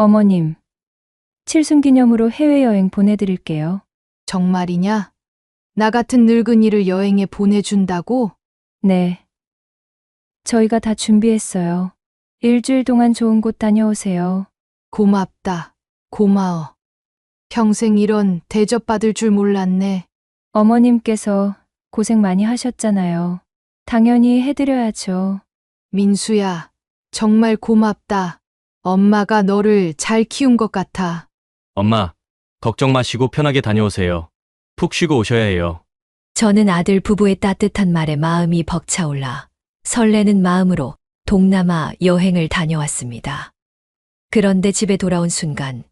어머님, 칠순기념으로 해외여행 보내드릴게요. 정말이냐? 나 같은 늙은이를 여행에 보내준다고? 네. 저희가 다 준비했어요. 일주일 동안 좋은 곳 다녀오세요. 고맙다. 고마워. 평생 이런 대접받을 줄 몰랐네. 어머님께서 고생 많이 하셨잖아요. 당연히 해드려야죠. 민수야, 정말 고맙다. 엄마가 너를 잘 키운 것 같아. 엄마, 걱정 마시고 편하게 다녀오세요. 푹 쉬고 오셔야 해요. 저는 아들 부부의 따뜻한 말에 마음이 벅차올라 설레는 마음으로 동남아 여행을 다녀왔습니다. 그런데 집에 돌아온 순간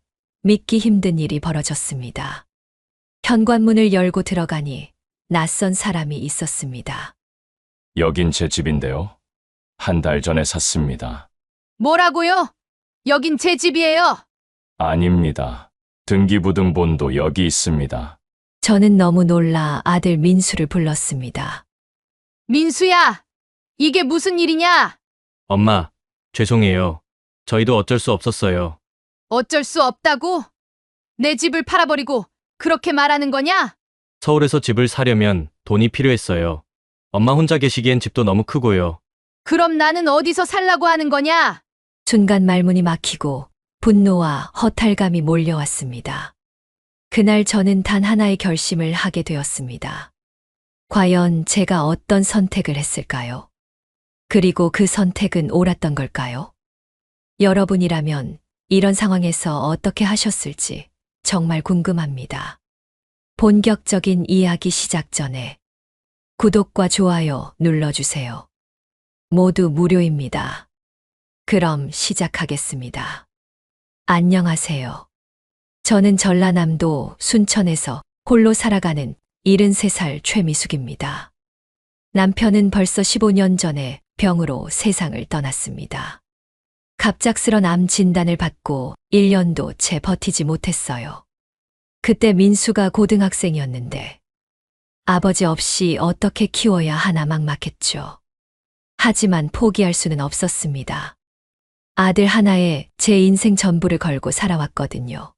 믿기 힘든 일이 벌어졌습니다. 현관문을 열고 들어가니 낯선 사람이 있었습니다. 여긴 제 집인데요. 한 달 전에 샀습니다. 뭐라고요? 여긴 제 집이에요. 아닙니다. 등기부등본도 여기 있습니다. 저는 너무 놀라 아들 민수를 불렀습니다. 민수야, 이게 무슨 일이냐? 엄마, 죄송해요. 저희도 어쩔 수 없었어요. 어쩔 수 없다고? 내 집을 팔아버리고 그렇게 말하는 거냐? 서울에서 집을 사려면 돈이 필요했어요. 엄마 혼자 계시기엔 집도 너무 크고요. 그럼 나는 어디서 살라고 하는 거냐? 순간 말문이 막히고 분노와 허탈감이 몰려왔습니다. 그날 저는 단 하나의 결심을 하게 되었습니다. 과연 제가 어떤 선택을 했을까요? 그리고 그 선택은 옳았던 걸까요? 여러분이라면 이런 상황에서 어떻게 하셨을지 정말 궁금합니다. 본격적인 이야기 시작 전에 구독과 좋아요 눌러주세요. 모두 무료입니다. 그럼 시작하겠습니다. 안녕하세요. 저는 전라남도 순천에서 홀로 살아가는 73살 최미숙입니다. 남편은 벌써 15년 전에 병으로 세상을 떠났습니다. 갑작스런 암 진단을 받고 1년도 채 버티지 못했어요. 그때 민수가 고등학생이었는데 아버지 없이 어떻게 키워야 하나 막막했죠. 하지만 포기할 수는 없었습니다. 아들 하나에 제 인생 전부를 걸고 살아왔거든요.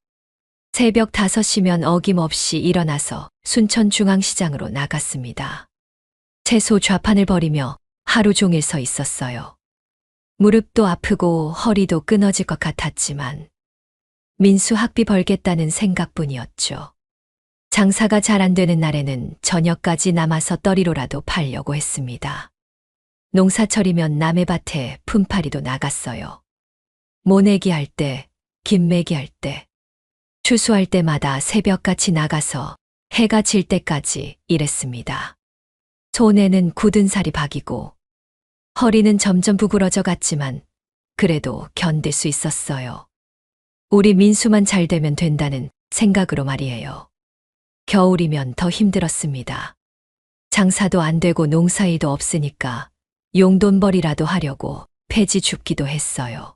새벽 5시면 어김없이 일어나서 순천중앙시장으로 나갔습니다. 채소 좌판을 벌이며 하루 종일 서 있었어요. 무릎도 아프고 허리도 끊어질 것 같았지만 민수 학비 벌겠다는 생각뿐이었죠. 장사가 잘 안 되는 날에는 저녁까지 남아서 떨이로라도 팔려고 했습니다. 농사철이면 남의 밭에 품팔이도 나갔어요. 모내기 할 때, 김매기 할 때, 추수할 때마다 새벽같이 나가서 해가 질 때까지 일했습니다. 손에는 굳은 살이 박이고 허리는 점점 부그러져 갔지만 그래도 견딜 수 있었어요. 우리 민수만 잘 되면 된다는 생각으로 말이에요. 겨울이면 더 힘들었습니다. 장사도 안 되고 농사일도 없으니까 용돈벌이라도 하려고 폐지 줍기도 했어요.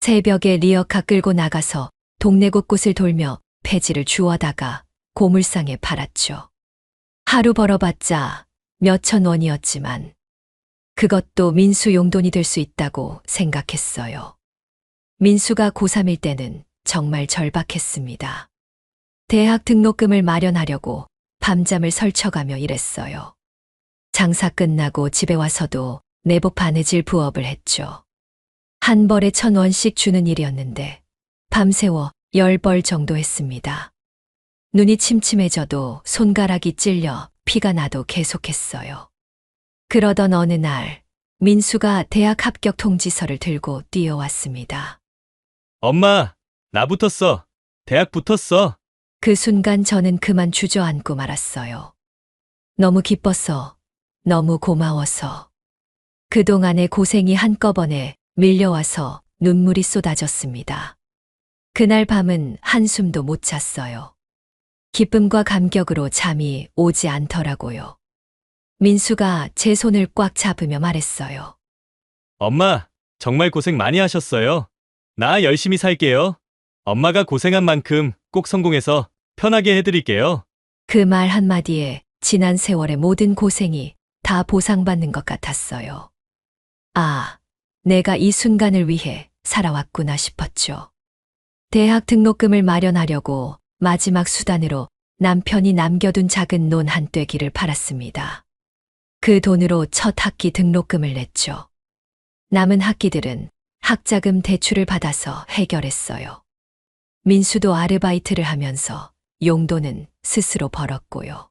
새벽에 리어카 끌고 나가서 동네 곳곳을 돌며 폐지를 주워다가 고물상에 팔았죠. 하루 벌어봤자 몇천 원이었지만 그것도 민수 용돈이 될 수 있다고 생각했어요. 민수가 고3일 때는 정말 절박했습니다. 대학 등록금을 마련하려고 밤잠을 설쳐가며 일했어요. 장사 끝나고 집에 와서도 내복 바느질 부업을 했죠. 한 벌에 1,000원씩 주는 일이었는데 밤새워 10벌 정도 했습니다. 눈이 침침해져도 손가락이 찔려 피가 나도 계속했어요. 그러던 어느 날 민수가 대학 합격 통지서를 들고 뛰어왔습니다. 엄마, 나 붙었어. 대학 붙었어. 그 순간 저는 그만 주저앉고 말았어요. 너무 기뻐서, 너무 고마워서. 그동안의 고생이 한꺼번에 밀려와서 눈물이 쏟아졌습니다. 그날 밤은 한숨도 못 잤어요. 기쁨과 감격으로 잠이 오지 않더라고요. 민수가 제 손을 꽉 잡으며 말했어요. 엄마, 정말 고생 많이 하셨어요. 나 열심히 살게요. 엄마가 고생한 만큼 꼭 성공해서 편하게 해드릴게요. 그 말 한마디에 지난 세월의 모든 고생이 다 보상받는 것 같았어요. 아, 내가 이 순간을 위해 살아왔구나 싶었죠. 대학 등록금을 마련하려고 마지막 수단으로 남편이 남겨둔 작은 논 한 떼기를 팔았습니다. 그 돈으로 첫 학기 등록금을 냈죠. 남은 학기들은 학자금 대출을 받아서 해결했어요. 민수도 아르바이트를 하면서 용돈은 스스로 벌었고요.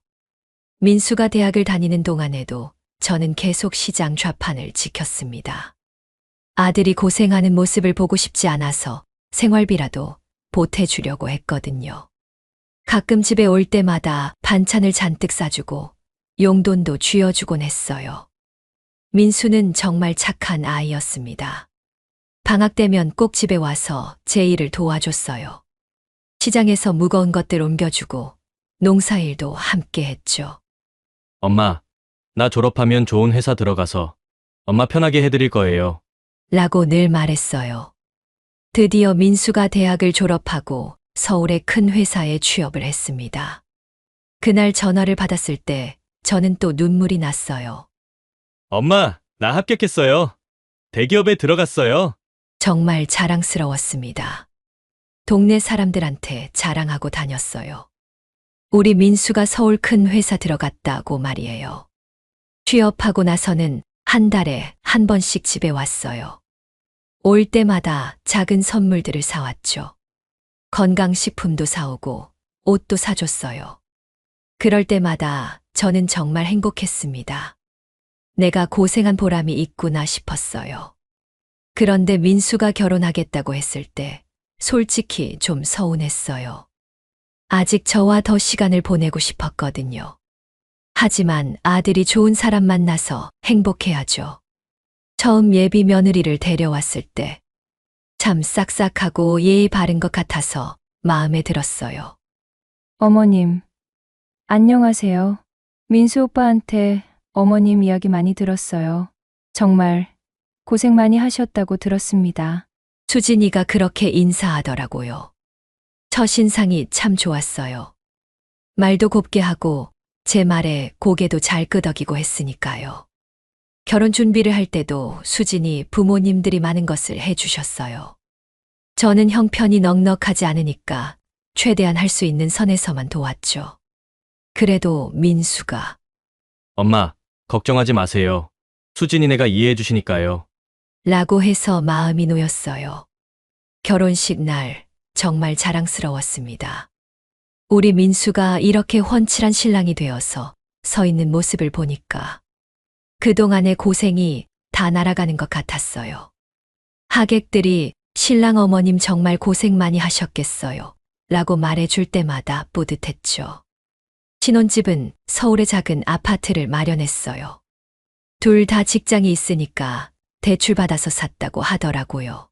민수가 대학을 다니는 동안에도 저는 계속 시장 좌판을 지켰습니다. 아들이 고생하는 모습을 보고 싶지 않아서 생활비라도 보태주려고 했거든요. 가끔 집에 올 때마다 반찬을 잔뜩 싸주고 용돈도 쥐어주곤 했어요. 민수는 정말 착한 아이였습니다. 방학 되면 꼭 집에 와서 제 일을 도와줬어요. 시장에서 무거운 것들 옮겨주고 농사일도 함께 했죠. 엄마, 나 졸업하면 좋은 회사 들어가서 엄마 편하게 해드릴 거예요. 라고 늘 말했어요. 드디어 민수가 대학을 졸업하고 서울의 큰 회사에 취업을 했습니다. 그날 전화를 받았을 때 저는 또 눈물이 났어요. 엄마, 나 합격했어요. 대기업에 들어갔어요. 정말 자랑스러웠습니다. 동네 사람들한테 자랑하고 다녔어요. 우리 민수가 서울 큰 회사 들어갔다고 말이에요. 취업하고 나서는 한 달에 한 번씩 집에 왔어요. 올 때마다 작은 선물들을 사왔죠. 건강식품도 사오고 옷도 사줬어요. 그럴 때마다 저는 정말 행복했습니다. 내가 고생한 보람이 있구나 싶었어요. 그런데 민수가 결혼하겠다고 했을 때 솔직히 좀 서운했어요. 아직 저와 더 시간을 보내고 싶었거든요. 하지만 아들이 좋은 사람 만나서 행복해야죠. 처음 예비 며느리를 데려왔을 때 참 싹싹하고 예의 바른 것 같아서 마음에 들었어요. 어머님, 안녕하세요. 민수 오빠한테 어머님 이야기 많이 들었어요. 정말 고생 많이 하셨다고 들었습니다. 수진이가 그렇게 인사하더라고요. 첫인상이 참 좋았어요. 말도 곱게 하고 제 말에 고개도 잘 끄덕이고 했으니까요. 결혼 준비를 할 때도 수진이 부모님들이 많은 것을 해주셨어요. 저는 형편이 넉넉하지 않으니까 최대한 할 수 있는 선에서만 도왔죠. 그래도 민수가 엄마, 걱정하지 마세요. 수진이네가 이해해 주시니까요. 라고 해서 마음이 놓였어요. 결혼식 날 정말 자랑스러웠습니다. 우리 민수가 이렇게 훤칠한 신랑이 되어서 서 있는 모습을 보니까 그동안의 고생이 다 날아가는 것 같았어요. 하객들이 신랑 어머님 정말 고생 많이 하셨겠어요. 라고 말해줄 때마다 뿌듯했죠. 신혼집은 서울의 작은 아파트를 마련했어요. 둘 다 직장이 있으니까 대출받아서 샀다고 하더라고요.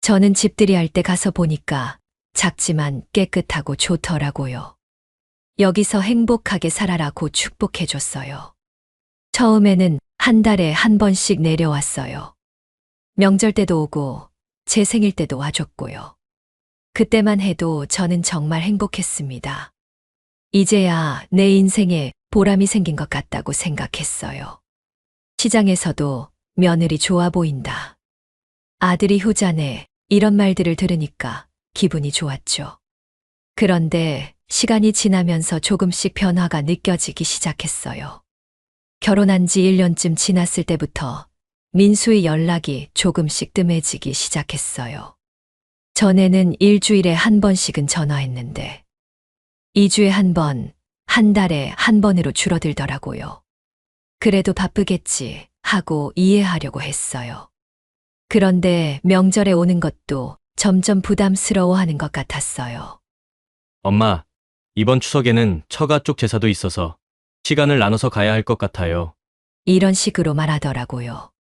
저는 집들이 할 때 가서 보니까 작지만 깨끗하고 좋더라고요. 여기서 행복하게 살아라고 축복해줬어요. 처음에는 한 달에 한 번씩 내려왔어요. 명절 때도 오고 제 생일 때도 와줬고요. 그때만 해도 저는 정말 행복했습니다. 이제야 내 인생에 보람이 생긴 것 같다고 생각했어요. 시장에서도 며느리 좋아 보인다. 아들이 효자네 이런 말들을 들으니까 기분이 좋았죠. 그런데 시간이 지나면서 조금씩 변화가 느껴지기 시작했어요. 결혼한 지 1년쯤 지났을 때부터 민수의 연락이 조금씩 뜸해지기 시작했어요. 전에는 일주일에 한 번씩은 전화했는데 2주에 한 번, 한 달에 한 번으로 줄어들더라고요. 그래도 바쁘겠지 하고 이해하려고 했어요. 그런데 명절에 오는 것도 점점 부담스러워하는 것 같았어요. 엄마, 이번 추석에는 처가 쪽 제사도 있어서 시간을 나눠서 가야 할 것 같아요. 이런 식으로 말하더라고요.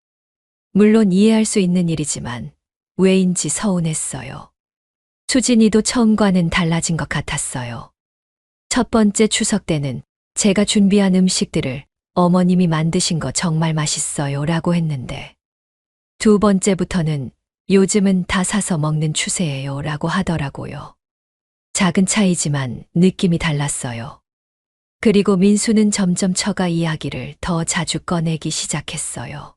물론 이해할 수 있는 일이지만 왜인지 서운했어요. 수진이도 처음과는 달라진 것 같았어요. 첫 번째 추석 때는 제가 준비한 음식들을 어머님이 만드신 거 정말 맛있어요 라고 했는데 두 번째부터는 요즘은 다 사서 먹는 추세예요 라고 하더라고요. 작은 차이지만 느낌이 달랐어요. 그리고 민수는 점점 처가 이야기를 더 자주 꺼내기 시작했어요.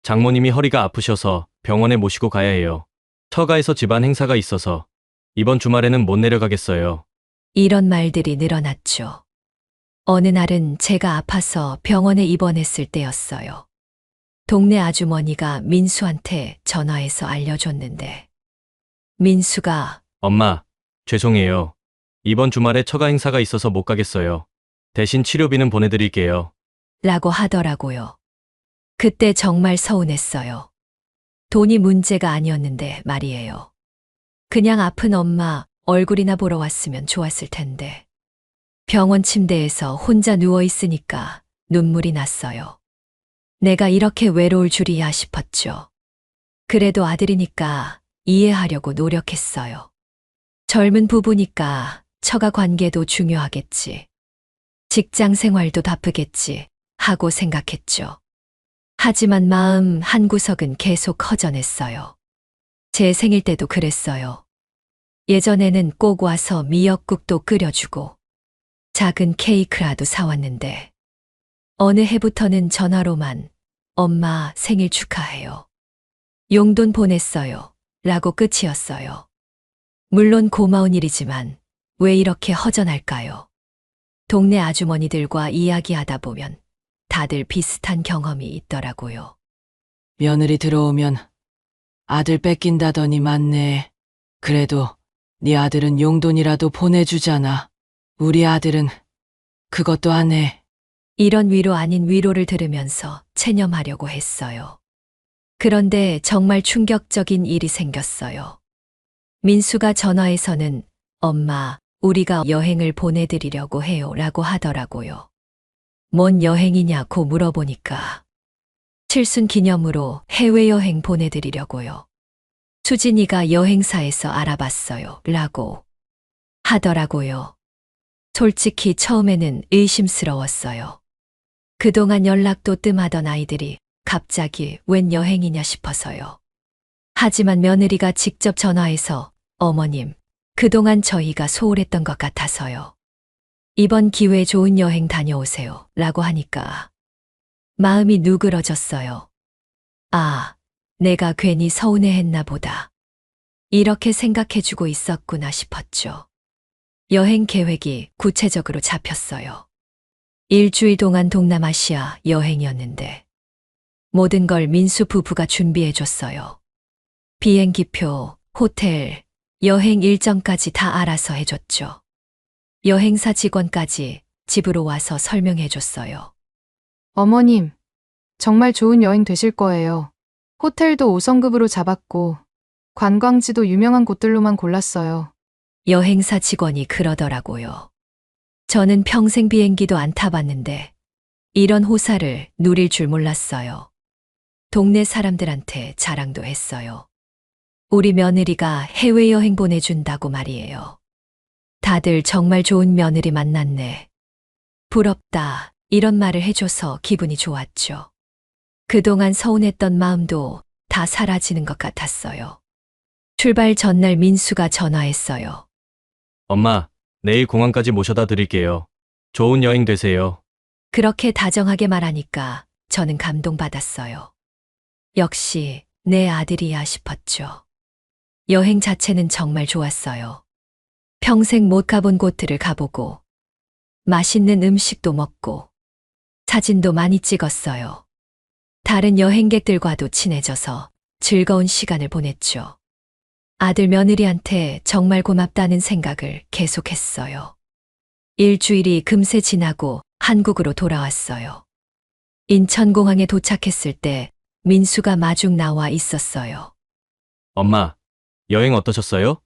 장모님이 허리가 아프셔서 병원에 모시고 가야 해요. 처가에서 집안 행사가 있어서 이번 주말에는 못 내려가겠어요. 이런 말들이 늘어났죠. 어느 날은 제가 아파서 병원에 입원했을 때였어요. 동네 아주머니가 민수한테 전화해서 알려줬는데, 민수가 엄마, 죄송해요. 이번 주말에 처가 행사가 있어서 못 가겠어요. 대신 치료비는 보내드릴게요. 라고 하더라고요. 그때 정말 서운했어요. 돈이 문제가 아니었는데 말이에요. 그냥 아픈 엄마 얼굴이나 보러 왔으면 좋았을 텐데. 병원 침대에서 혼자 누워 있으니까 눈물이 났어요. 내가 이렇게 외로울 줄이야 싶었죠. 그래도 아들이니까 이해하려고 노력했어요. 젊은 부부니까 처가 관계도 중요하겠지. 직장 생활도 바쁘겠지 하고 생각했죠. 하지만 마음 한구석은 계속 허전했어요. 제 생일 때도 그랬어요. 예전에는 꼭 와서 미역국도 끓여주고 작은 케이크라도 사왔는데 어느 해부터는 전화로만 엄마 생일 축하해요. 용돈 보냈어요. 라고 끝이었어요. 물론 고마운 일이지만 왜 이렇게 허전할까요? 동네 아주머니들과 이야기하다 보면 다들 비슷한 경험이 있더라고요. 며느리 들어오면 아들 뺏긴다더니 맞네. 그래도 네 아들은 용돈이라도 보내주잖아. 우리 아들은 그것도 안 해. 이런 위로 아닌 위로를 들으면서 체념하려고 했어요. 그런데 정말 충격적인 일이 생겼어요. 민수가 전화해서는 엄마, 우리가 여행을 보내드리려고 해요 라고 하더라고요. 뭔 여행이냐고 물어보니까 칠순 기념으로 해외여행 보내드리려고요. 수진이가 여행사에서 알아봤어요 라고 하더라고요. 솔직히 처음에는 의심스러웠어요. 그동안 연락도 뜸하던 아이들이 갑자기 웬 여행이냐 싶어서요. 하지만 며느리가 직접 전화해서 어머님, 그동안 저희가 소홀했던 것 같아서요. 이번 기회에 좋은 여행 다녀오세요 라고 하니까 마음이 누그러졌어요. 아, 내가 괜히 서운해했나 보다. 이렇게 생각해주고 있었구나 싶었죠. 여행 계획이 구체적으로 잡혔어요. 일주일 동안 동남아시아 여행이었는데 모든 걸 민수 부부가 준비해줬어요. 비행기표, 호텔, 여행 일정까지 다 알아서 해줬죠. 여행사 직원까지 집으로 와서 설명해줬어요. 어머님, 정말 좋은 여행 되실 거예요. 호텔도 5성급으로 잡았고, 관광지도 유명한 곳들로만 골랐어요. 여행사 직원이 그러더라고요. 저는 평생 비행기도 안 타봤는데 이런 호사를 누릴 줄 몰랐어요. 동네 사람들한테 자랑도 했어요. 우리 며느리가 해외여행 보내준다고 말이에요. 다들 정말 좋은 며느리 만났네. 부럽다. 이런 말을 해줘서 기분이 좋았죠. 그동안 서운했던 마음도 다 사라지는 것 같았어요. 출발 전날 민수가 전화했어요. 엄마, 내일 공항까지 모셔다 드릴게요. 좋은 여행 되세요. 그렇게 다정하게 말하니까 저는 감동받았어요. 역시 내 아들이야 싶었죠. 여행 자체는 정말 좋았어요. 평생 못 가본 곳들을 가보고 맛있는 음식도 먹고 사진도 많이 찍었어요. 다른 여행객들과도 친해져서 즐거운 시간을 보냈죠. 아들 며느리한테 정말 고맙다는 생각을 계속했어요. 일주일이 금세 지나고 한국으로 돌아왔어요. 인천공항에 도착했을 때 민수가 마중 나와 있었어요. 엄마, 여행 어떠셨어요?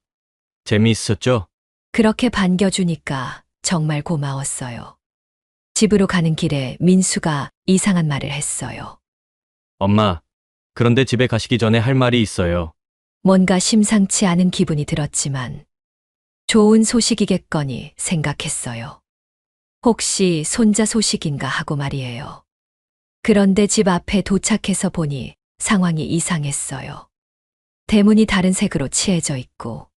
재미있었죠? 그렇게 반겨주니까 정말 고마웠어요. 집으로 가는 길에 민수가 이상한 말을 했어요. 엄마, 그런데 집에 가시기 전에 할 말이 있어요. 뭔가 심상치 않은 기분이 들었지만 좋은 소식이겠거니 생각했어요. 혹시 손자 소식인가 하고 말이에요. 그런데 집 앞에 도착해서 보니 상황이 이상했어요. 대문이 다른 색으로 칠해져 있고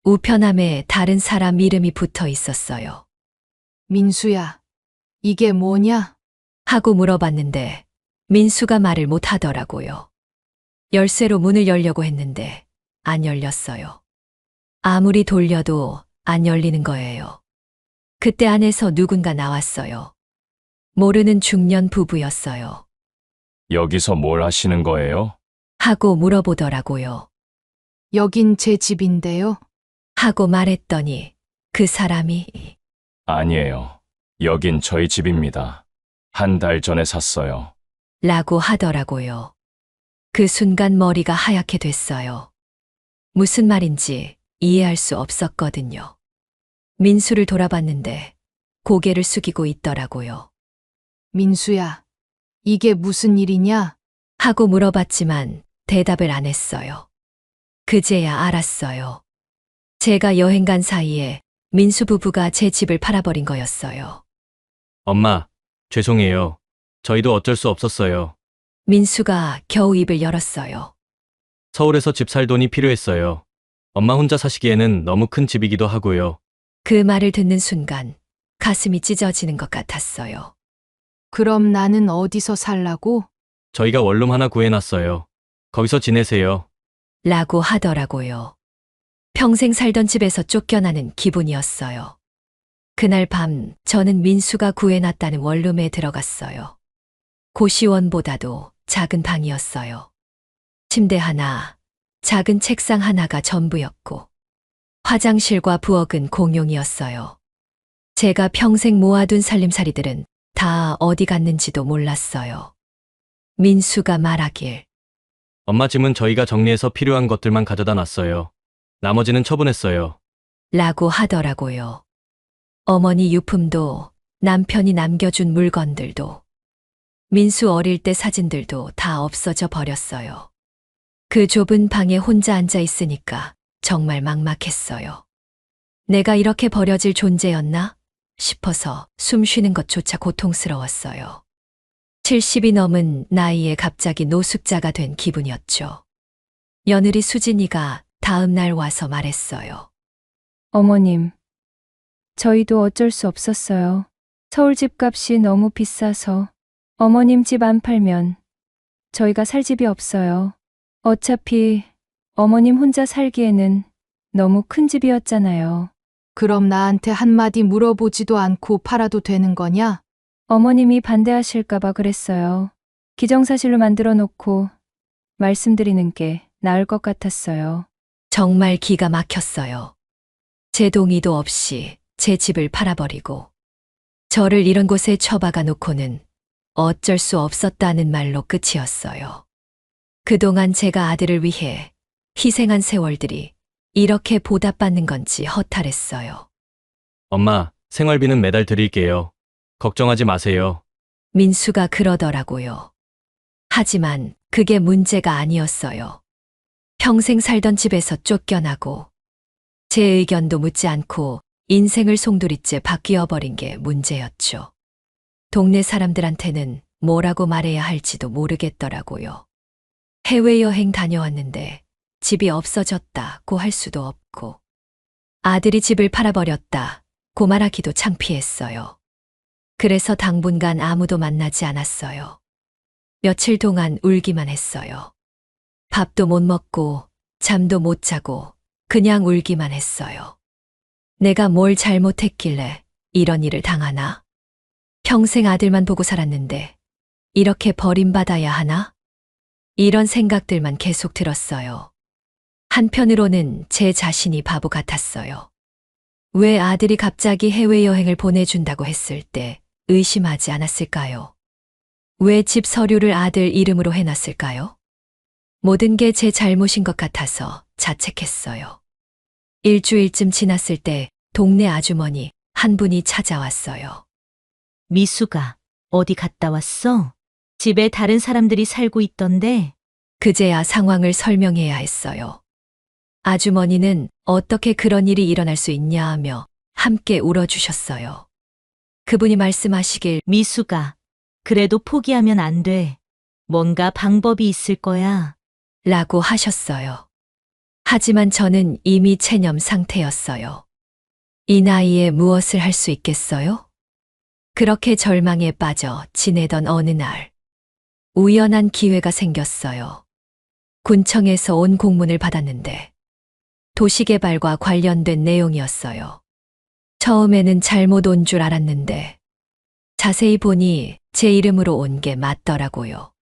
우편함에 다른 사람 이름이 붙어 있었어요. 민수야, 이게 뭐냐? 하고 물어봤는데 민수가 말을 못 하더라고요. 열쇠로 문을 열려고 했는데 안 열렸어요. 아무리 돌려도 안 열리는 거예요. 그때 안에서 누군가 나왔어요. 모르는 중년 부부였어요. 여기서 뭘 하시는 거예요? 하고 물어보더라고요. 여긴 제 집인데요. 하고 말했더니 그 사람이 아니에요. 여긴 저희 집입니다. 한 달 전에 샀어요. 라고 하더라고요. 그 순간 머리가 하얗게 됐어요. 무슨 말인지 이해할 수 없었거든요. 민수를 돌아봤는데 고개를 숙이고 있더라고요. 민수야, 이게 무슨 일이냐? 하고 물어봤지만 대답을 안 했어요. 그제야 알았어요. 제가 여행 간 사이에 민수 부부가 제 집을 팔아버린 거였어요. 엄마, 죄송해요. 저희도 어쩔 수 없었어요. 민수가 겨우 입을 열었어요. 서울에서 집 살 돈이 필요했어요. 엄마 혼자 사시기에는 너무 큰 집이기도 하고요. 그 말을 듣는 순간 가슴이 찢어지는 것 같았어요. 그럼 나는 어디서 살라고? 저희가 원룸 하나 구해놨어요. 거기서 지내세요. 라고 하더라고요. 평생 살던 집에서 쫓겨나는 기분이었어요. 그날 밤 저는 민수가 구해놨다는 원룸에 들어갔어요. 고시원보다도 작은 방이었어요. 침대 하나, 작은 책상 하나가 전부였고, 화장실과 부엌은 공용이었어요. 제가 평생 모아둔 살림살이들은 다 어디 갔는지도 몰랐어요. 민수가 말하길, 엄마 짐은 저희가 정리해서 필요한 것들만 가져다 놨어요. 나머지는 처분했어요. 라고 하더라고요. 어머니 유품도 남편이 남겨준 물건들도 민수 어릴 때 사진들도 다 없어져 버렸어요. 그 좁은 방에 혼자 앉아 있으니까 정말 막막했어요. 내가 이렇게 버려질 존재였나 싶어서 숨 쉬는 것조차 고통스러웠어요. 70이 넘은 나이에 갑자기 노숙자가 된 기분이었죠. 며느리 수진이가 다음 날 와서 말했어요. 어머님, 저희도 어쩔 수 없었어요. 서울 집값이 너무 비싸서 어머님 집 안 팔면 저희가 살 집이 없어요. 어차피 어머님 혼자 살기에는 너무 큰 집이었잖아요. 그럼 나한테 한마디 물어보지도 않고 팔아도 되는 거냐? 어머님이 반대하실까봐 그랬어요. 기정사실로 만들어 놓고 말씀드리는 게 나을 것 같았어요. 정말 기가 막혔어요. 제 동의도 없이 제 집을 팔아버리고 저를 이런 곳에 처박아 놓고는 어쩔 수 없었다는 말로 끝이었어요. 그동안 제가 아들을 위해 희생한 세월들이 이렇게 보답받는 건지 허탈했어요. 엄마, 생활비는 매달 드릴게요. 걱정하지 마세요. 민수가 그러더라고요. 하지만 그게 문제가 아니었어요. 평생 살던 집에서 쫓겨나고 제 의견도 묻지 않고 인생을 송두리째 바뀌어 버린 게 문제였죠. 동네 사람들한테는 뭐라고 말해야 할지도 모르겠더라고요. 해외여행 다녀왔는데 집이 없어졌다고 할 수도 없고 아들이 집을 팔아버렸다고 말하기도 창피했어요. 그래서 당분간 아무도 만나지 않았어요. 며칠 동안 울기만 했어요. 밥도 못 먹고 잠도 못 자고 그냥 울기만 했어요. 내가 뭘 잘못했길래 이런 일을 당하나? 평생 아들만 보고 살았는데 이렇게 버림받아야 하나? 이런 생각들만 계속 들었어요. 한편으로는 제 자신이 바보 같았어요. 왜 아들이 갑자기 해외여행을 보내준다고 했을 때 의심하지 않았을까요? 왜 집 서류를 아들 이름으로 해놨을까요? 모든 게 제 잘못인 것 같아서 자책했어요. 일주일쯤 지났을 때 동네 아주머니 한 분이 찾아왔어요. 미수가 어디 갔다 왔어? 집에 다른 사람들이 살고 있던데. 그제야 상황을 설명해야 했어요. 아주머니는 어떻게 그런 일이 일어날 수 있냐 하며 함께 울어주셨어요. 그분이 말씀하시길 미수가 그래도 포기하면 안 돼. 뭔가 방법이 있을 거야. 라고 하셨어요. 하지만 저는 이미 체념 상태였어요. 이 나이에 무엇을 할 수 있겠어요? 그렇게 절망에 빠져 지내던 어느 날, 우연한 기회가 생겼어요. 군청에서 온 공문을 받았는데, 도시개발과 관련된 내용이었어요. 처음에는 잘못 온 줄 알았는데 자세히 보니 제 이름으로 온 게 맞더라고요.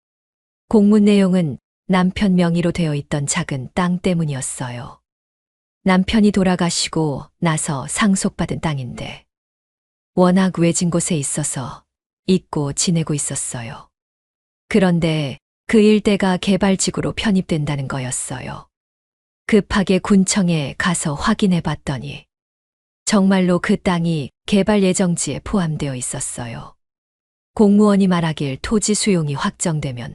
공문 내용은 남편 명의로 되어 있던 작은 땅 때문이었어요. 남편이 돌아가시고 나서 상속받은 땅인데 워낙 외진 곳에 있어서 잊고 지내고 있었어요. 그런데 그 일대가 개발지구로 편입된다는 거였어요. 급하게 군청에 가서 확인해 봤더니 정말로 그 땅이 개발 예정지에 포함되어 있었어요. 공무원이 말하길 토지 수용이 확정되면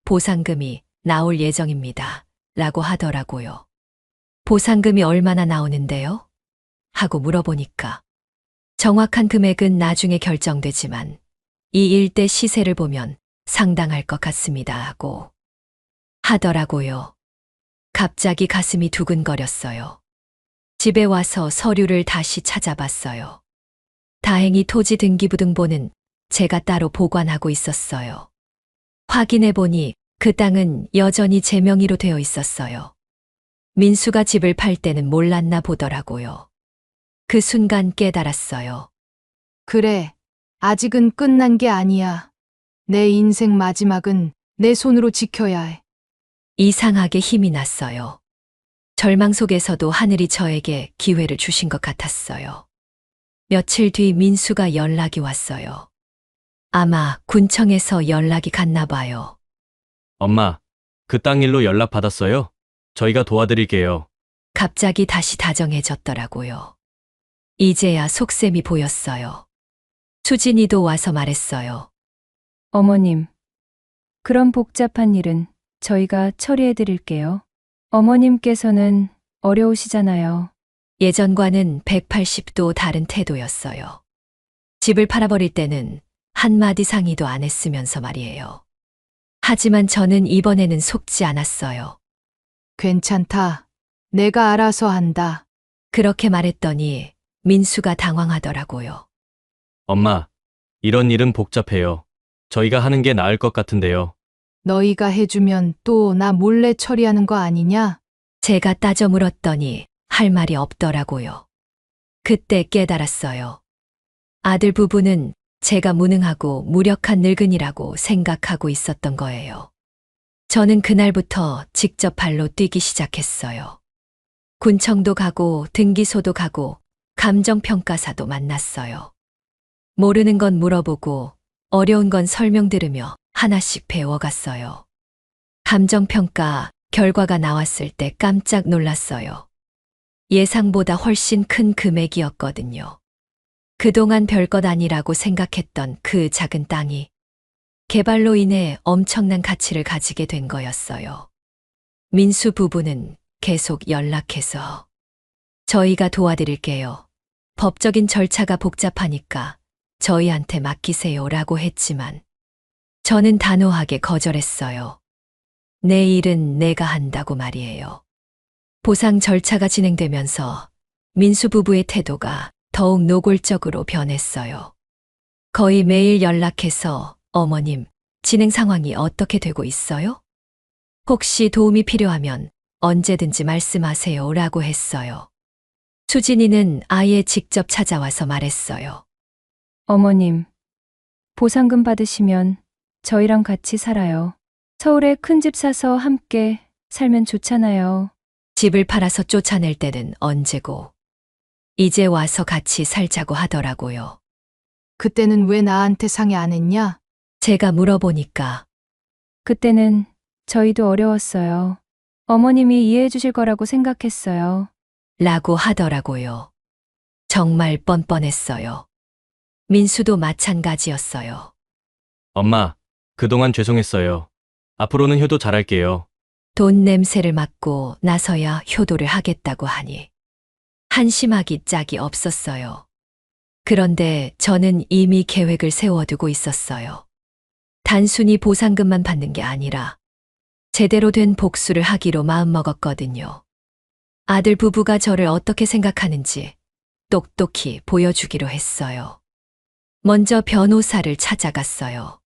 보상금이 나올 예정입니다. 라고 하더라고요. 보상금이 얼마나 나오는데요? 하고 물어보니까 정확한 금액은 나중에 결정되지만 이 일대 시세를 보면 상당할 것 같습니다. 하고 하더라고요. 갑자기 가슴이 두근거렸어요. 집에 와서 서류를 다시 찾아봤어요. 다행히 토지 등기부등본은 제가 따로 보관하고 있었어요. 확인해 보니 그 땅은 여전히 제 명의로 되어 있었어요. 민수가 집을 팔 때는 몰랐나 보더라고요. 그 순간 깨달았어요. 그래, 아직은 끝난 게 아니야. 내 인생 마지막은 내 손으로 지켜야 해. 이상하게 힘이 났어요. 절망 속에서도 하늘이 저에게 기회를 주신 것 같았어요. 며칠 뒤 민수가 연락이 왔어요. 아마 군청에서 연락이 갔나 봐요. 엄마, 그 땅 일로 연락 받았어요? 저희가 도와드릴게요. 갑자기 다시 다정해졌더라고요. 이제야 속셈이 보였어요. 수진이도 와서 말했어요. 어머님, 그런 복잡한 일은 저희가 처리해 드릴게요. 어머님께서는 어려우시잖아요. 예전과는 180도 다른 태도였어요. 집을 팔아버릴 때는 한마디 상의도 안 했으면서 말이에요. 하지만 저는 이번에는 속지 않았어요. 괜찮다. 내가 알아서 한다. 그렇게 말했더니 민수가 당황하더라고요. 엄마, 이런 일은 복잡해요. 저희가 하는 게 나을 것 같은데요. 너희가 해주면 또 나 몰래 처리하는 거 아니냐? 제가 따져 물었더니 할 말이 없더라고요. 그때 깨달았어요. 아들 부부는 제가 무능하고 무력한 늙은이라고 생각하고 있었던 거예요. 저는 그날부터 직접 발로 뛰기 시작했어요. 군청도 가고 등기소도 가고 감정평가사도 만났어요. 모르는 건 물어보고 어려운 건 설명 들으며 하나씩 배워갔어요. 감정평가 결과가 나왔을 때 깜짝 놀랐어요. 예상보다 훨씬 큰 금액이었거든요. 그동안 별것 아니라고 생각했던 그 작은 땅이 개발로 인해 엄청난 가치를 가지게 된 거였어요. 민수 부부는 계속 연락해서 저희가 도와드릴게요. 법적인 절차가 복잡하니까 저희한테 맡기세요라고 했지만 저는 단호하게 거절했어요. 내 일은 내가 한다고 말이에요. 보상 절차가 진행되면서 민수 부부의 태도가 더욱 노골적으로 변했어요. 거의 매일 연락해서 어머님, 진행 상황이 어떻게 되고 있어요? 혹시 도움이 필요하면 언제든지 말씀하세요 라고 했어요. 수진이는 아예 직접 찾아와서 말했어요. 어머님, 보상금 받으시면 저희랑 같이 살아요. 서울에 큰 집 사서 함께 살면 좋잖아요. 집을 팔아서 쫓아낼 때는 언제고 이제 와서 같이 살자고 하더라고요. 그때는 왜 나한테 상의 안 했냐? 제가 물어보니까 그때는 저희도 어려웠어요. 어머님이 이해해 주실 거라고 생각했어요. 라고 하더라고요. 정말 뻔뻔했어요. 민수도 마찬가지였어요. 엄마, 그동안 죄송했어요. 앞으로는 효도 잘할게요. 돈 냄새를 맡고 나서야 효도를 하겠다고 하니 한심하기 짝이 없었어요. 그런데 저는 이미 계획을 세워두고 있었어요. 단순히 보상금만 받는 게 아니라 제대로 된 복수를 하기로 마음먹었거든요. 아들 부부가 저를 어떻게 생각하는지 똑똑히 보여주기로 했어요. 먼저 변호사를 찾아갔어요.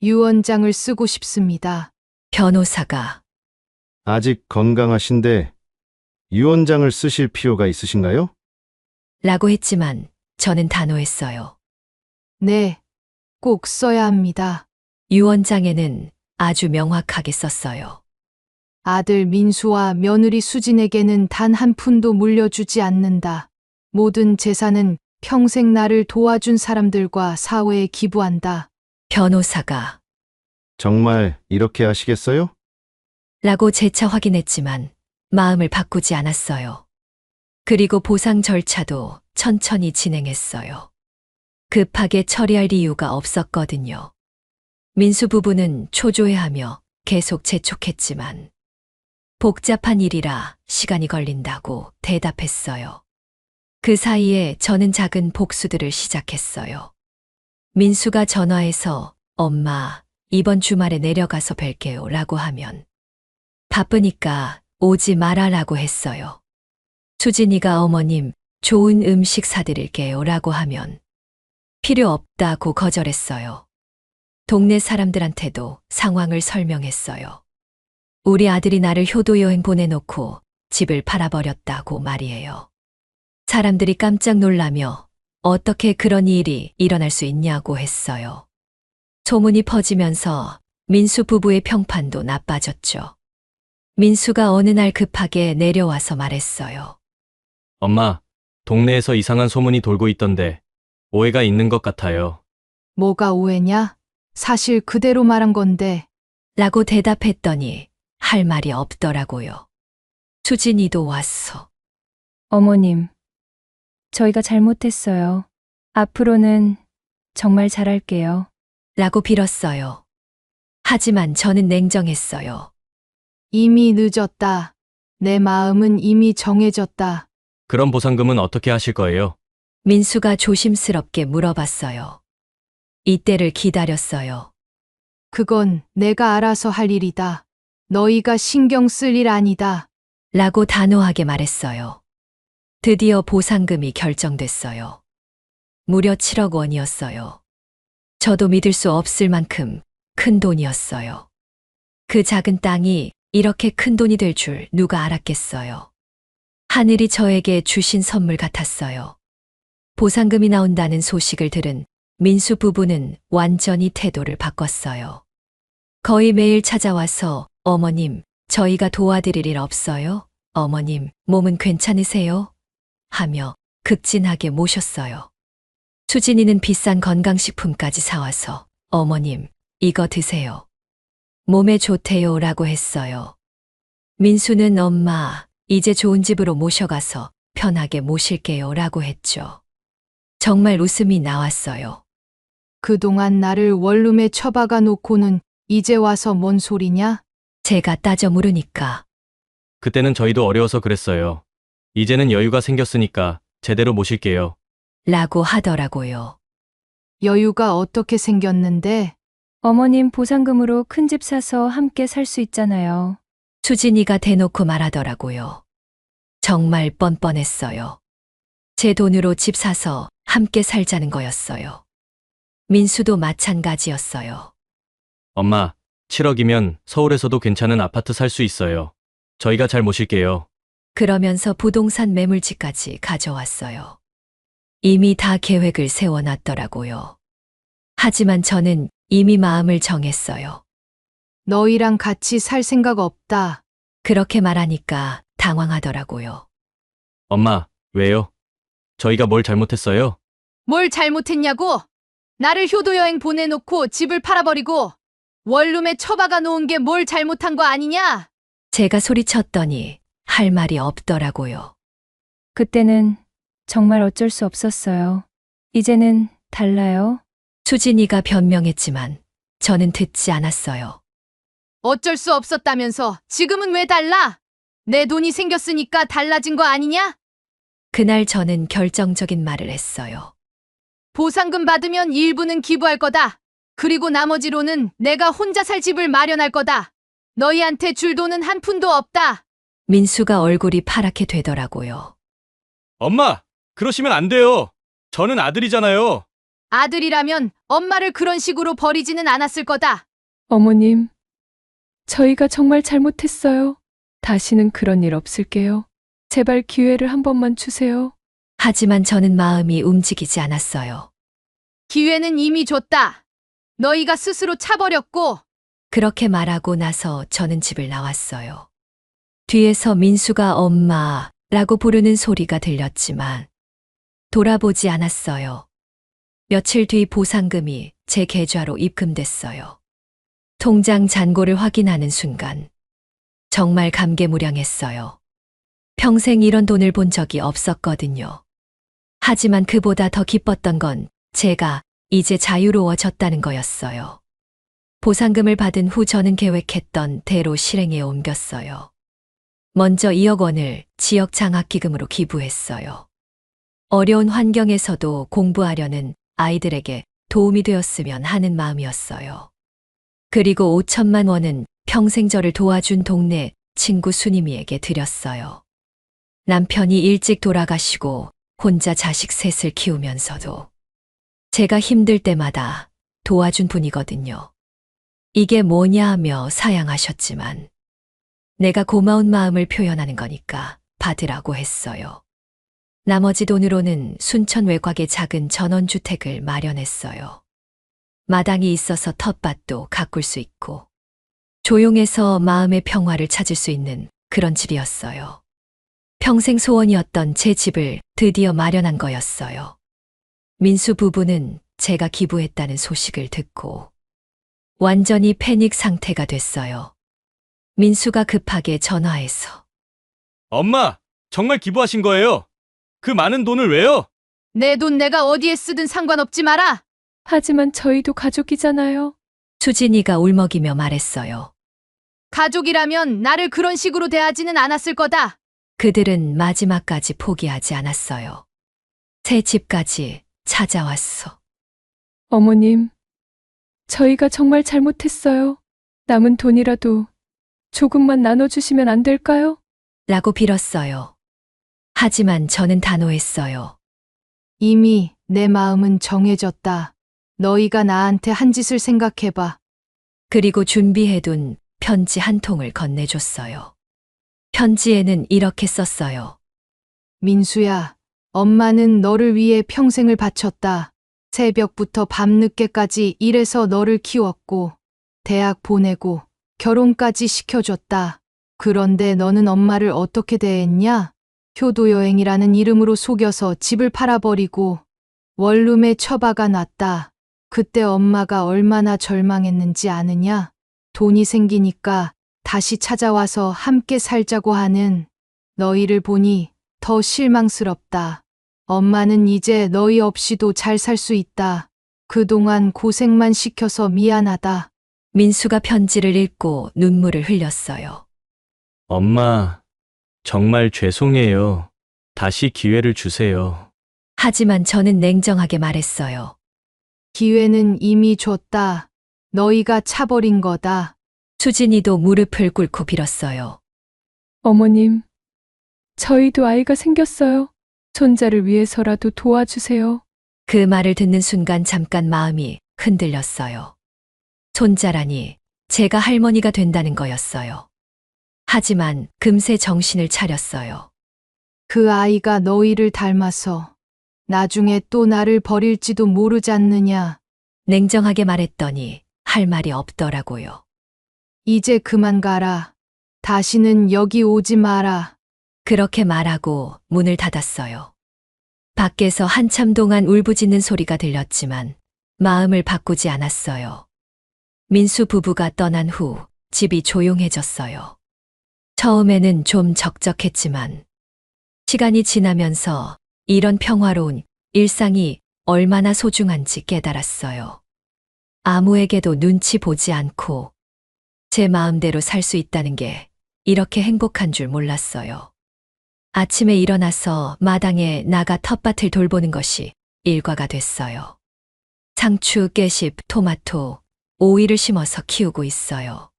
유언장을 쓰고 싶습니다. 변호사가 아직 건강하신데 유언장을 쓰실 필요가 있으신가요? 라고 했지만 저는 단호했어요. 네, 꼭 써야 합니다. 유언장에는 아주 명확하게 썼어요. 아들 민수와 며느리 수진에게는 단 한 푼도 물려주지 않는다. 모든 재산은 평생 나를 도와준 사람들과 사회에 기부한다. 변호사가 정말 이렇게 하시겠어요? 라고 재차 확인했지만 마음을 바꾸지 않았어요. 그리고 보상 절차도 천천히 진행했어요. 급하게 처리할 이유가 없었거든요. 민수 부부는 초조해하며 계속 재촉했지만 복잡한 일이라 시간이 걸린다고 대답했어요. 그 사이에 저는 작은 복수들을 시작했어요. 민수가 전화해서 엄마, 이번 주말에 내려가서 뵐게요 라고 하면 바쁘니까 오지 말아라고 했어요. 수진이가 어머님, 좋은 음식 사드릴게요 라고 하면 필요 없다고 거절했어요. 동네 사람들한테도 상황을 설명했어요. 우리 아들이 나를 효도여행 보내놓고 집을 팔아버렸다고 말이에요. 사람들이 깜짝 놀라며 어떻게 그런 일이 일어날 수 있냐고 했어요. 소문이 퍼지면서 민수 부부의 평판도 나빠졌죠. 민수가 어느 날 급하게 내려와서 말했어요. 엄마, 동네에서 이상한 소문이 돌고 있던데 오해가 있는 것 같아요. 뭐가 오해냐? 사실 그대로 말한 건데. 라고 대답했더니 할 말이 없더라고요. 수진이도 왔어. 어머님, 저희가 잘못했어요. 앞으로는 정말 잘할게요. 라고 빌었어요. 하지만 저는 냉정했어요. 이미 늦었다. 내 마음은 이미 정해졌다. 그럼 보상금은 어떻게 하실 거예요? 민수가 조심스럽게 물어봤어요. 이때를 기다렸어요. 그건 내가 알아서 할 일이다. 너희가 신경 쓸 일 아니다. 라고 단호하게 말했어요. 드디어 보상금이 결정됐어요. 무려 7억 원이었어요. 저도 믿을 수 없을 만큼 큰 돈이었어요. 그 작은 땅이 이렇게 큰 돈이 될 줄 누가 알았겠어요. 하늘이 저에게 주신 선물 같았어요. 보상금이 나온다는 소식을 들은 민수 부부는 완전히 태도를 바꿨어요. 거의 매일 찾아와서 어머님, 저희가 도와드릴 일 없어요? 어머님, 몸은 괜찮으세요? 하며 극진하게 모셨어요. 수진이는 비싼 건강식품까지 사와서 어머님, 이거 드세요. 몸에 좋대요 라고 했어요. 민수는 엄마, 이제 좋은 집으로 모셔가서 편하게 모실게요 라고 했죠. 정말 웃음이 나왔어요. 그동안 나를 원룸에 처박아 놓고는 이제 와서 뭔 소리냐? 제가 따져 물으니까 그때는 저희도 어려워서 그랬어요. 이제는 여유가 생겼으니까 제대로 모실게요. 라고 하더라고요. 여유가 어떻게 생겼는데? 어머님 보상금으로 큰 집 사서 함께 살 수 있잖아요. 수진이가 대놓고 말하더라고요. 정말 뻔뻔했어요. 제 돈으로 집 사서 함께 살자는 거였어요. 민수도 마찬가지였어요. 엄마, 7억이면 서울에서도 괜찮은 아파트 살 수 있어요. 저희가 잘 모실게요. 그러면서 부동산 매물지까지 가져왔어요. 이미 다 계획을 세워놨더라고요. 하지만 저는 이미 마음을 정했어요. 너희랑 같이 살 생각 없다. 그렇게 말하니까 당황하더라고요. 엄마, 왜요? 저희가 뭘 잘못했어요? 뭘 잘못했냐고? 나를 효도여행 보내놓고 집을 팔아버리고 원룸에 처박아 놓은 게 뭘 잘못한 거 아니냐? 제가 소리쳤더니 할 말이 없더라고요. 그때는 정말 어쩔 수 없었어요. 이제는 달라요. 수진이가 변명했지만 저는 듣지 않았어요. 어쩔 수 없었다면서 지금은 왜 달라? 내 돈이 생겼으니까 달라진 거 아니냐? 그날 저는 결정적인 말을 했어요. 보상금 받으면 일부는 기부할 거다. 그리고 나머지로는 내가 혼자 살 집을 마련할 거다. 너희한테 줄 돈은 한 푼도 없다. 민수가 얼굴이 파랗게 되더라고요. 엄마, 그러시면 안 돼요. 저는 아들이잖아요. 아들이라면 엄마를 그런 식으로 버리지는 않았을 거다. 어머님, 저희가 정말 잘못했어요. 다시는 그런 일 없을게요. 제발 기회를 한 번만 주세요. 하지만 저는 마음이 움직이지 않았어요. 기회는 이미 줬다. 너희가 스스로 차버렸고, 그렇게 말하고 나서 저는 집을 나왔어요. 뒤에서 민수가 엄마라고 부르는 소리가 들렸지만 돌아보지 않았어요. 며칠 뒤 보상금이 제 계좌로 입금됐어요. 통장 잔고를 확인하는 순간 정말 감개무량했어요. 평생 이런 돈을 본 적이 없었거든요. 하지만 그보다 더 기뻤던 건 제가 이제 자유로워졌다는 거였어요. 보상금을 받은 후 저는 계획했던 대로 실행에 옮겼어요. 먼저 2억 원을 지역 장학기금으로 기부했어요. 어려운 환경에서도 공부하려는 아이들에게 도움이 되었으면 하는 마음이었어요. 그리고 5천만 원은 평생 저를 도와준 동네 친구 순임이에게 드렸어요. 남편이 일찍 돌아가시고 혼자 자식 셋을 키우면서도 제가 힘들 때마다 도와준 분이거든요. 이게 뭐냐 하며 사양하셨지만 내가 고마운 마음을 표현하는 거니까 받으라고 했어요. 나머지 돈으로는 순천 외곽에 작은 전원주택을 마련했어요. 마당이 있어서 텃밭도 가꿀 수 있고 조용해서 마음의 평화를 찾을 수 있는 그런 집이었어요. 평생 소원이었던 제 집을 드디어 마련한 거였어요. 민수 부부는 제가 기부했다는 소식을 듣고 완전히 패닉 상태가 됐어요. 민수가 급하게 전화해서 엄마, 정말 기부하신 거예요? 그 많은 돈을 왜요? 내 돈 내가 어디에 쓰든 상관없지 마라. 하지만 저희도 가족이잖아요. 수진이가 울먹이며 말했어요. 가족이라면 나를 그런 식으로 대하지는 않았을 거다. 그들은 마지막까지 포기하지 않았어요. 새 집까지 찾아왔어. 어머님, 저희가 정말 잘못했어요. 남은 돈이라도 조금만 나눠주시면 안 될까요? 라고 빌었어요. 하지만 저는 단호했어요. 이미 내 마음은 정해졌다. 너희가 나한테 한 짓을 생각해봐. 그리고 준비해둔 편지 한 통을 건네줬어요. 편지에는 이렇게 썼어요. 민수야, 엄마는 너를 위해 평생을 바쳤다. 새벽부터 밤늦게까지 일해서 너를 키웠고, 대학 보내고, 결혼까지 시켜줬다. 그런데 너는 엄마를 어떻게 대했냐? 효도여행이라는 이름으로 속여서 집을 팔아버리고, 원룸에 처박아 놨다. 그때 엄마가 얼마나 절망했는지 아느냐? 돈이 생기니까 다시 찾아와서 함께 살자고 하는 너희를 보니 더 실망스럽다. 엄마는 이제 너희 없이도 잘 살 수 있다. 그동안 고생만 시켜서 미안하다. 민수가 편지를 읽고 눈물을 흘렸어요. 엄마, 정말 죄송해요. 다시 기회를 주세요. 하지만 저는 냉정하게 말했어요. 기회는 이미 줬다. 너희가 차버린 거다. 수진이도 무릎을 꿇고 빌었어요. 어머님, 저희도 아이가 생겼어요. 손자를 위해서라도 도와주세요. 그 말을 듣는 순간 잠깐 마음이 흔들렸어요. 손자라니 제가 할머니가 된다는 거였어요. 하지만 금세 정신을 차렸어요. 그 아이가 너희를 닮아서 나중에 또 나를 버릴지도 모르지 않느냐. 냉정하게 말했더니 할 말이 없더라고요. 이제 그만 가라. 다시는 여기 오지 마라. 그렇게 말하고 문을 닫았어요. 밖에서 한참 동안 울부짖는 소리가 들렸지만 마음을 바꾸지 않았어요. 민수 부부가 떠난 후 집이 조용해졌어요. 처음에는 좀 적적했지만 시간이 지나면서 이런 평화로운 일상이 얼마나 소중한지 깨달았어요. 아무에게도 눈치 보지 않고 제 마음대로 살 수 있다는 게 이렇게 행복한 줄 몰랐어요. 아침에 일어나서 마당에 나가 텃밭을 돌보는 것이 일과가 됐어요. 상추, 깨십, 토마토, 오이를 심어서 키우고 있어요.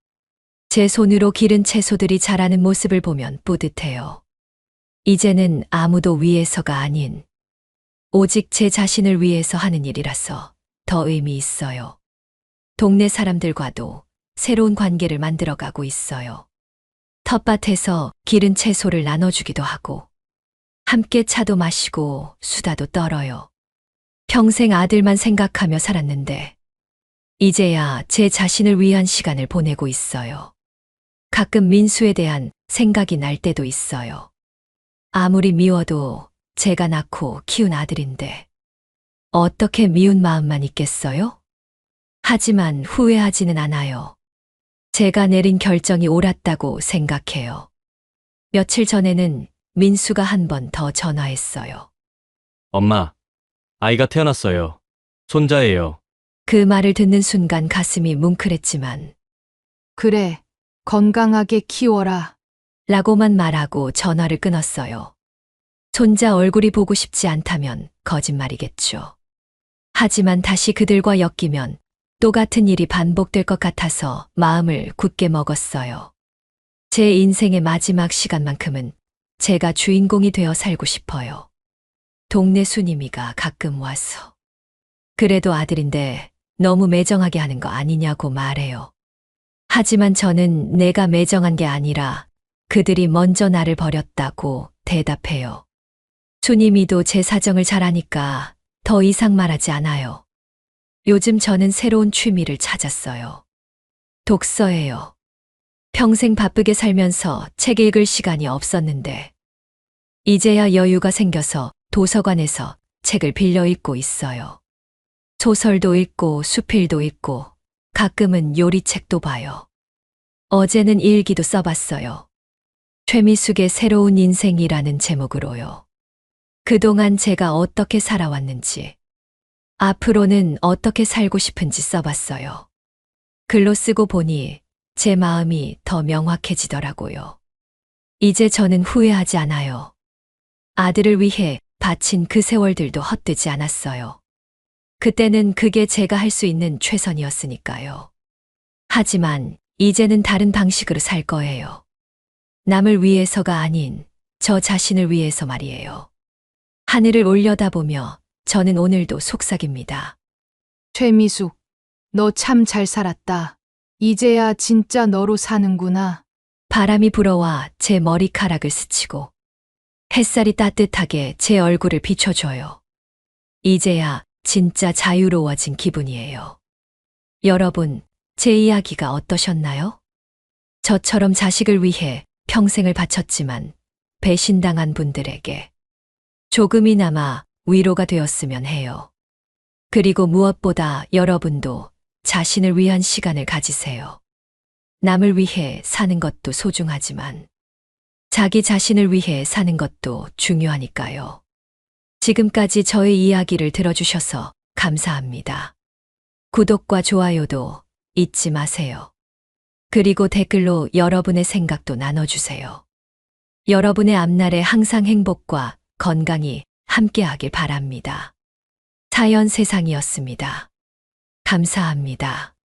제 손으로 기른 채소들이 자라는 모습을 보면 뿌듯해요. 이제는 아무도 위해서가 아닌 오직 제 자신을 위해서 하는 일이라서 더 의미 있어요. 동네 사람들과도 새로운 관계를 만들어가고 있어요. 텃밭에서 기른 채소를 나눠주기도 하고, 함께 차도 마시고 수다도 떨어요. 평생 아들만 생각하며 살았는데, 이제야 제 자신을 위한 시간을 보내고 있어요. 가끔 민수에 대한 생각이 날 때도 있어요. 아무리 미워도 제가 낳고 키운 아들인데, 어떻게 미운 마음만 있겠어요? 하지만 후회하지는 않아요. 제가 내린 결정이 옳았다고 생각해요. 며칠 전에는 민수가 한 번 더 전화했어요. 엄마, 아이가 태어났어요. 손자예요. 그 말을 듣는 순간 가슴이 뭉클했지만, 그래, 건강하게 키워라. 라고만 말하고 전화를 끊었어요. 손자 얼굴이 보고 싶지 않다면 거짓말이겠죠. 하지만 다시 그들과 엮이면 똑같은 일이 반복될 것 같아서 마음을 굳게 먹었어요. 제 인생의 마지막 시간만큼은 제가 주인공이 되어 살고 싶어요. 동네 순임이가 가끔 와서 그래도 아들인데 너무 매정하게 하는 거 아니냐고 말해요. 하지만 저는 내가 매정한 게 아니라 그들이 먼저 나를 버렸다고 대답해요. 순임이도 제 사정을 잘 아니까 더 이상 말하지 않아요. 요즘 저는 새로운 취미를 찾았어요. 독서예요. 평생 바쁘게 살면서 책 읽을 시간이 없었는데, 이제야 여유가 생겨서 도서관에서 책을 빌려 읽고 있어요. 소설도 읽고 수필도 읽고 가끔은 요리책도 봐요. 어제는 일기도 써봤어요. 최미숙의 새로운 인생이라는 제목으로요. 그동안 제가 어떻게 살아왔는지, 앞으로는 어떻게 살고 싶은지 써봤어요. 글로 쓰고 보니 제 마음이 더 명확해지더라고요. 이제 저는 후회하지 않아요. 아들을 위해 바친 그 세월들도 헛되지 않았어요. 그때는 그게 제가 할 수 있는 최선이었으니까요. 하지만 이제는 다른 방식으로 살 거예요. 남을 위해서가 아닌 저 자신을 위해서 말이에요. 하늘을 올려다보며 저는 오늘도 속삭입니다. 최미숙, 너 참 잘 살았다. 이제야 진짜 너로 사는구나. 바람이 불어와 제 머리카락을 스치고 햇살이 따뜻하게 제 얼굴을 비춰줘요. 이제야 진짜 자유로워진 기분이에요. 여러분, 제 이야기가 어떠셨나요? 저처럼 자식을 위해 평생을 바쳤지만 배신당한 분들에게 조금이나마 위로가 되었으면 해요. 그리고 무엇보다 여러분도 자신을 위한 시간을 가지세요. 남을 위해 사는 것도 소중하지만 자기 자신을 위해 사는 것도 중요하니까요. 지금까지 저의 이야기를 들어주셔서 감사합니다. 구독과 좋아요도 잊지 마세요. 그리고 댓글로 여러분의 생각도 나눠주세요. 여러분의 앞날에 항상 행복과 건강이 함께하길 바랍니다. 사연 세상이었습니다. 감사합니다.